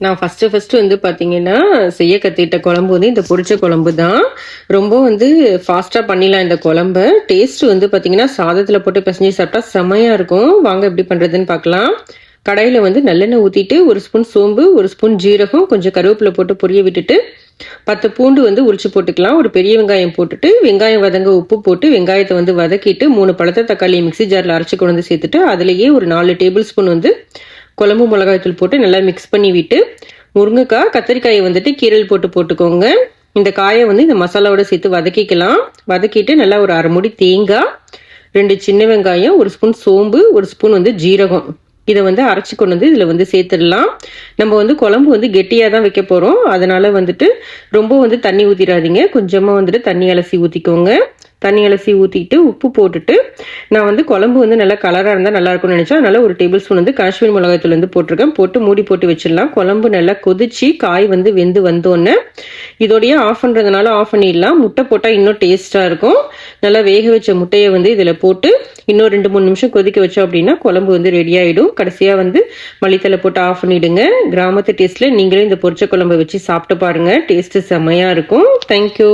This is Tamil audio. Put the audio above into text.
நான் ஃபர்ஸ்ட் வந்து பாத்தீங்கன்னா செய்ய கத்துக்கிட்ட குழம்பு வந்து இந்த பொரிச்ச குழம்பு தான். ரொம்ப வந்து ஃபாஸ்டா பண்ணிடலாம் இந்த குழம்ப. டேஸ்ட் வந்து பாத்தீங்கன்னா சாதத்துல போட்டு பிசைஞ்சு சாப்பிட்டா செமையா இருக்கும். வாங்க எப்படி பண்றதுன்னு பார்க்கலாம். கடாயில வந்து நல்லெண்ணெய் ஊத்திட்டு 1 ஸ்பூன் சோம்பு, 1 ஸ்பூன் ஜீரகம், கொஞ்சம் கருவேப்பிலை போட்டு பொரிய விட்டுட்டு 10 பூண்டு வந்து உரிச்சு போட்டுக்கலாம். ஒரு பெரிய வெங்காயம் போட்டுட்டு வெங்காயம் வதங்க உப்பு போட்டு வெங்காயத்தை வந்து வதக்கிட்டு 3 பழத்த தக்காளி மிக்ஸி ஜார்ல அரைச்சு கொண்டு வந்து சேர்த்துட்டு அதுலயே ஒரு 4 டேபிள் ஸ்பூன் வந்து குழம்பு மிளகாய்த்தூள் போட்டு நல்லா மிக்ஸ் பண்ணி விட்டு முருங்கைக்காய் கத்திரிக்காயை வந்துட்டு கீரல் போட்டு போட்டுக்கோங்க. இந்த காயை வந்து இந்த மசாலாவோட சேர்த்து வதக்கிக்கலாம். வதக்கிட்டு நல்லா ஒரு 1/2 மூடி தேங்காய், 2 சின்ன வெங்காயம், 1 ஸ்பூன் சோம்பு, 1 ஸ்பூன் வந்து ஜீரகம் இதை வந்து அரைச்சி கொண்டு வந்து இதில் வந்து சேர்த்துடலாம். நம்ம வந்து குழம்பு வந்து கெட்டியாக தான் வைக்க போகிறோம். அதனால வந்துட்டு ரொம்ப வந்து தண்ணி ஊற்றிடாதீங்க. கொஞ்சமாக வந்துட்டு தண்ணி அலசி ஊற்றிக்கோங்க. தண்ணி அலசி ஊற்றிட்டு உப்பு போட்டுட்டு நான் வந்து குழம்பு வந்து நல்லா கலராக இருந்தால் நல்லா இருக்கும்னு நினச்சா அதனால 1 டேபிள் ஸ்பூன் வந்து காஷ்மீர் மிளகாய்த்தூள் வந்து போட்டிருக்கேன். போட்டு மூடி போட்டு வச்சிடலாம். குழம்பு நல்லா கொதிச்சு காய் வந்து வெந்து வந்தோடனே இதோடய ஆஃப் பண்ணுறதுனால ஆஃப் பண்ணிடலாம். முட்டை போட்டால் இன்னும் டேஸ்ட்டாக இருக்கும். நல்லா வேக வச்ச முட்டையை வந்து இதில் போட்டு இன்னும் 2-3 நிமிஷம் கொதிக்க வச்சோம் அப்படின்னா குழம்பு வந்து ரெடி ஆகிடும். கடைசியாக வந்து மல்லித்தலை போட்டு ஆஃப் பண்ணிவிடுங்க. கிராமத்து டேஸ்ட்டில் நீங்களே இந்த பொரிச்ச குழம்பை வச்சு சாப்பிட்டு பாருங்கள். டேஸ்ட்டு செம்மையாக இருக்கும். தேங்க்யூ.